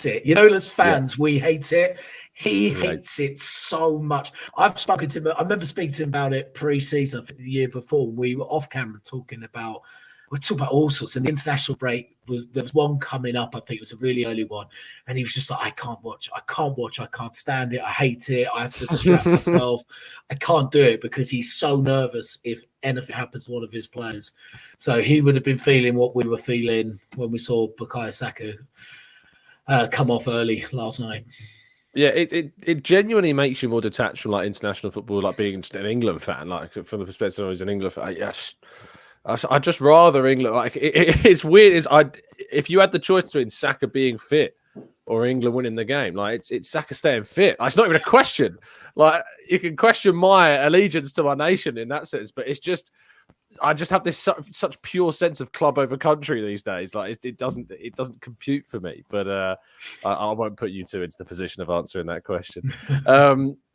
it. You know, as fans, we hate it. He hates it so much. I've spoken to him. I remember speaking to him about it pre-season, I think the year before. We were off camera talking about. We're talking about all sorts. And the international break, there was one coming up. I think it was a really early one. And he was just like, I can't watch. I can't stand it. I hate it. I have to distract myself. I can't do it because he's so nervous if anything happens to one of his players. So he would have been feeling what we were feeling when we saw Bukayo Saka come off early last night.
Yeah, it genuinely makes you more detached from like international football, like being an England fan, like from the perspective of as an England fan. Yes. I'd just rather England. Like it's weird. If you had the choice between Saka being fit or England winning the game, like it's Saka staying fit. Like, it's not even a question. Like, you can question my allegiance to my nation in that sense, but it's just I just have this such pure sense of club over country these days. Like it doesn't compute for me. But I won't put you two into the position of answering that question.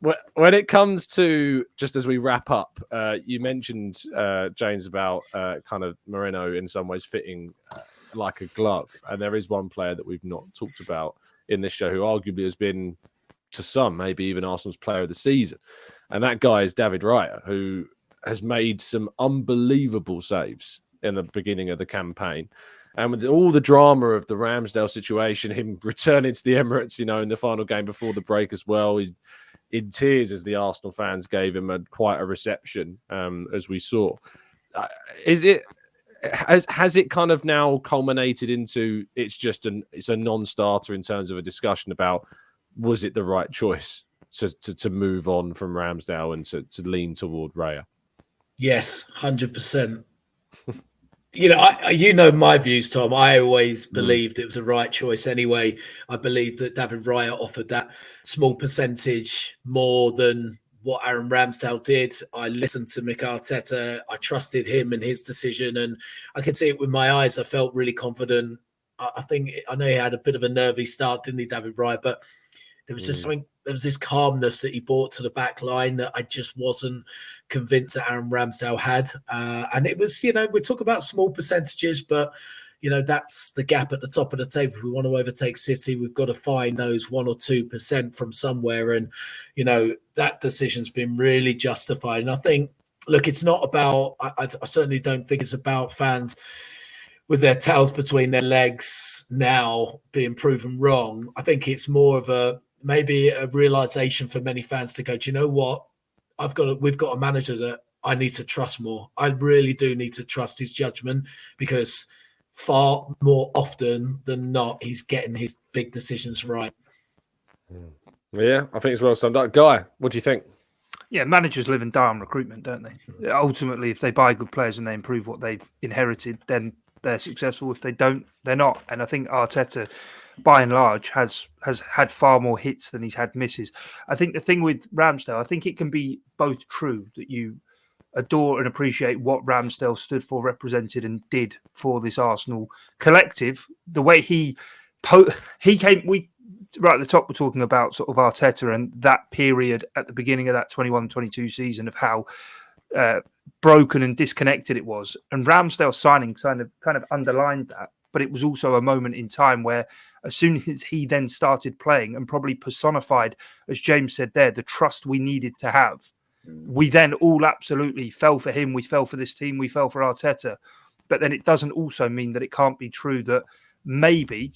When it comes to, just as we wrap up, you mentioned James about kind of Merino in some ways fitting like a glove, and there is one player that we've not talked about in this show who arguably has been, to some, maybe even Arsenal's player of the season, and that guy is David Raya, who has made some unbelievable saves in the beginning of the campaign. And with all the drama of the Ramsdale situation, him returning to the Emirates, you know, in the final game before the break as well, he's in tears as the Arsenal fans gave him quite a reception, as we saw. Has it kind of now culminated into it's a non-starter in terms of a discussion about was it the right choice to move on from Ramsdale and to lean toward Raya?
Yes, 100%. My views, Tom. I always believed it was a right choice anyway. I believe that David Raya offered that small percentage more than what Aaron Ramsdale did. I listened to Mikel Arteta. I trusted him and his decision, and I could see it with my eyes. I felt really confident. I know he had a bit of a nervy start, didn't he, David Raya? But there was just something. There was this calmness that he brought to the back line that I just wasn't convinced that Aaron Ramsdale had. And it was, we talk about small percentages, but that's the gap at the top of the table. If we want to overtake City, we've got to find those 1 or 2% from somewhere. And, that decision's been really justified. And I think, look, it's not about, I certainly don't think it's about fans with their tails between their legs now being proven wrong. I think it's more of maybe a realization for many fans to go, do you know what? We've got a manager that I need to trust more. I really do need to trust his judgment, because far more often than not, he's getting his big decisions right.
Yeah, I think it's well summed up. Guy, what do you think?
Yeah, managers live and die on recruitment, don't they? Ultimately, if they buy good players and they improve what they've inherited, then they're successful. If they don't, they're not. And I think Arteta, by and large, has had far more hits than he's had misses. I think the thing with Ramsdale, I think it can be both true that you adore and appreciate what Ramsdale stood for, represented, and did for this Arsenal collective. The way he came, right at the top, we're talking about sort of Arteta and that period at the beginning of that 21-22 season of how broken and disconnected it was. And Ramsdale signing kind of underlined that. But it was also a moment in time where, as soon as he then started playing and probably personified, as James said there, the trust we needed to have, we then all absolutely fell for him. We fell for this team. We fell for Arteta. But then it doesn't also mean that it can't be true that maybe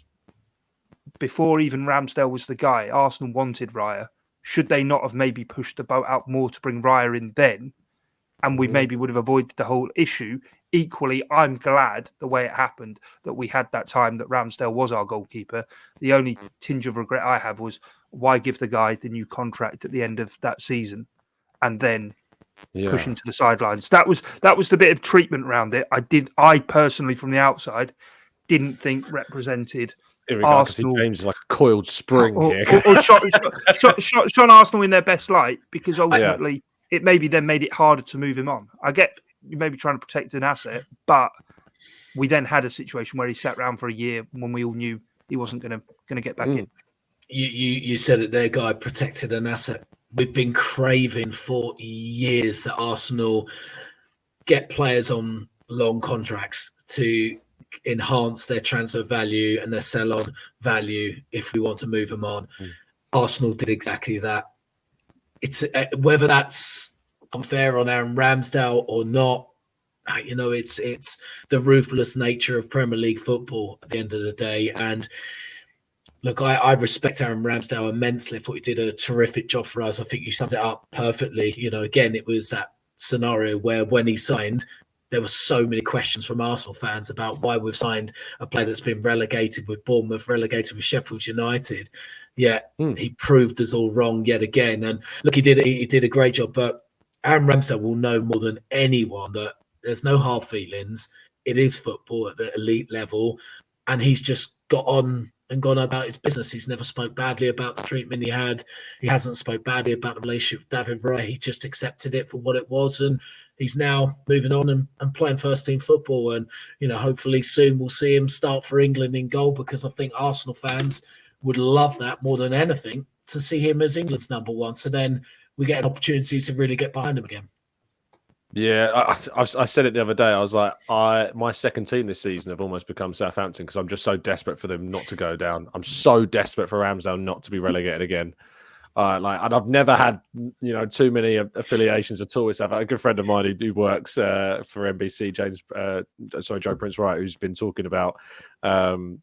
before even Ramsdale was the guy, Arsenal wanted Raya. Should they not have maybe pushed the boat out more to bring Raya in then? And we maybe would have avoided the whole issue. Equally, I'm glad the way it happened that we had that time that Ramsdale was our goalkeeper. The only tinge of regret I have was, why give the guy the new contract at the end of that season and then push him to the sidelines? That was the bit of treatment around it. I personally, from the outside, didn't think represented Arsenal.
James is like a coiled spring here.
Or shone Arsenal in their best light, because ultimately it maybe then made it harder to move him on. I get you maybe trying to protect an asset, but we then had a situation where he sat around for a year when we all knew he wasn't going to get back in.
You said it there, Guy. Protected an asset. We've been craving for years that Arsenal get players on long contracts to enhance their transfer value and their sell-on value if we want to move them on. Arsenal did exactly that. It's whether that's unfair on Aaron Ramsdale or not, it's the ruthless nature of Premier League football at the end of the day. And look, I respect Aaron Ramsdale immensely. I thought he did a terrific job for us. I think you summed it up perfectly. Again, it was that scenario where when he signed, there were so many questions from Arsenal fans about why we've signed a player that's been relegated with Bournemouth, relegated with Sheffield United. Yet he proved us all wrong yet again. And look, he did a great job. But Aaron Ramsdale will know more than anyone that there's no hard feelings. It is football at the elite level, and he's just got on and gone about his business. He's never spoke badly about the treatment he had. He hasn't spoke badly about the relationship with David Raya. He just accepted it for what it was, and he's now moving on and playing first team football. And hopefully soon we'll see him start for England in goal, because I think Arsenal fans would love that more than anything, to see him as England's number one. So then we get an opportunity to really get behind him again.
Yeah, I said it the other day. I was like, my second team this season have almost become Southampton, because I'm just so desperate for them not to go down. I'm so desperate for Ramsdale not to be relegated again. And I've never had too many affiliations at all. I've a good friend of mine who works for NBC, Joe Prince Wright, who's been talking about and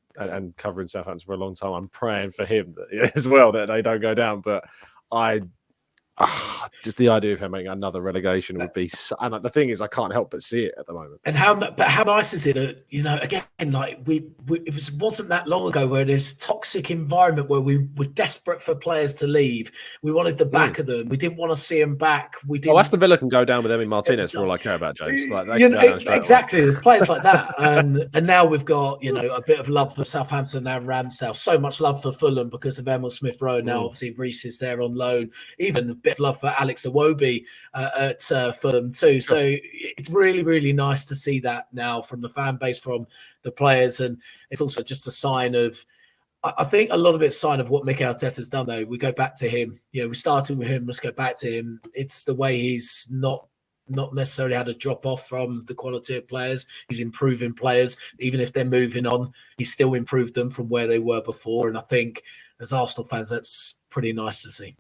covering Southampton for a long time. I'm praying for him as well that they don't go down, but Just the idea of him making another relegation would be, and the thing is, I can't help but see it at the moment.
And how nice is it that, again, like it wasn't that long ago where this toxic environment where we were desperate for players to leave. We wanted the back of them. We didn't want to see them back. We didn't.
Aston Villa can go down with Emi Martinez for all I care about, James. Like, they can go down straight
exactly.
away.
There's players like that, and now we've got a bit of love for Southampton and Ramsdale. So much love for Fulham because of Emil Smith Rowe. Now, obviously, Reece is there on loan. Even a bit of love for Alex Iwobi at Fulham too. So it's really, really nice to see that now from the fan base, from the players, and it's also just a sign of. I think a lot of it's a sign of what Mikel Arteta has done. Though we go back to him, we started with him. Let's go back to him. It's the way he's not necessarily had a drop off from the quality of players. He's improving players, even if they're moving on. He's still improved them from where they were before, and I think as Arsenal fans, that's pretty nice to see.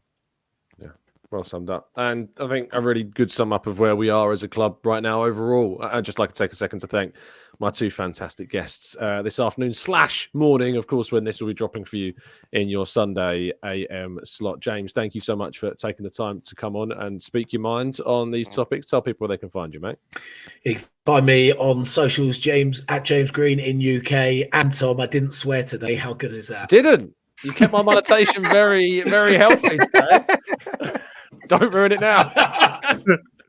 Well summed up. And I think a really good sum up of where we are as a club right now overall. I'd just like to take a second to thank my two fantastic guests this afternoon / morning, of course, when this will be dropping for you in your Sunday AM slot. James, thank you so much for taking the time to come on and speak your mind on these topics. Tell people where they can find you, mate.
You can find me on socials, James at James Green in UK. And Tom, I didn't swear today. How good is that?
Didn't. You kept my meditation very, very healthy today. Don't ruin it now.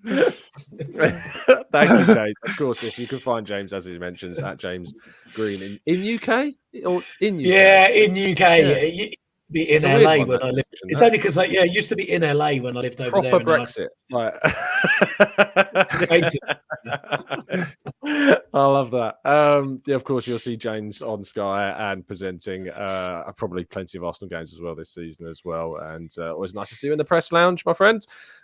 Thank you, James. Of course, yes, you can find James, as he mentions, at James Green in UK or in UK.
Yeah, in UK.
Yeah.
Be in LA when I lived. It's only because it used to be in LA when I lived over there.
Proper Brexit. Right. I love that. Of course, you'll see James on Sky and presenting probably plenty of Arsenal games as well this season as well. And always nice to see you in the press lounge, my friend.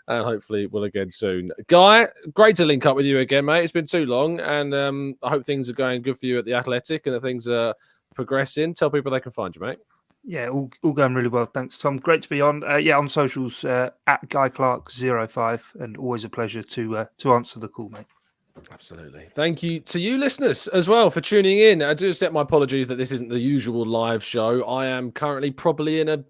And hopefully we'll again soon. Guy, great to link up with you again, mate. It's been too long. And I hope things are going good for you at the Athletic and that things are progressing. Tell people they can find you, mate.
Yeah, all going really well. Thanks, Tom. Great to be on. On socials at GuyClark05, and always a pleasure to answer the call, mate.
Absolutely. Thank you to you listeners as well for tuning in. I do accept my apologies that this isn't the usual live show. I am currently probably in a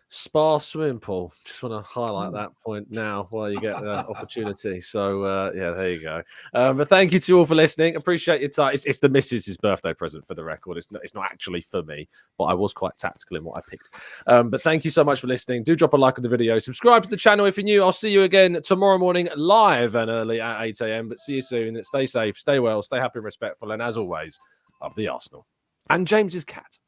spa swimming pool. Just want to highlight that point now while you get the opportunity. So there you go. But thank you to you all for listening. Appreciate your time. It's the missus's birthday present for the record. It's not actually for me, but I was quite tactical in what I picked. But thank you so much for listening. Do drop a like on the video. Subscribe to the channel if you're new. I'll see you again tomorrow morning live and early at 8 a.m. But see you soon. Stay safe, stay well, stay happy and respectful. And as always, up the Arsenal. And James's cat.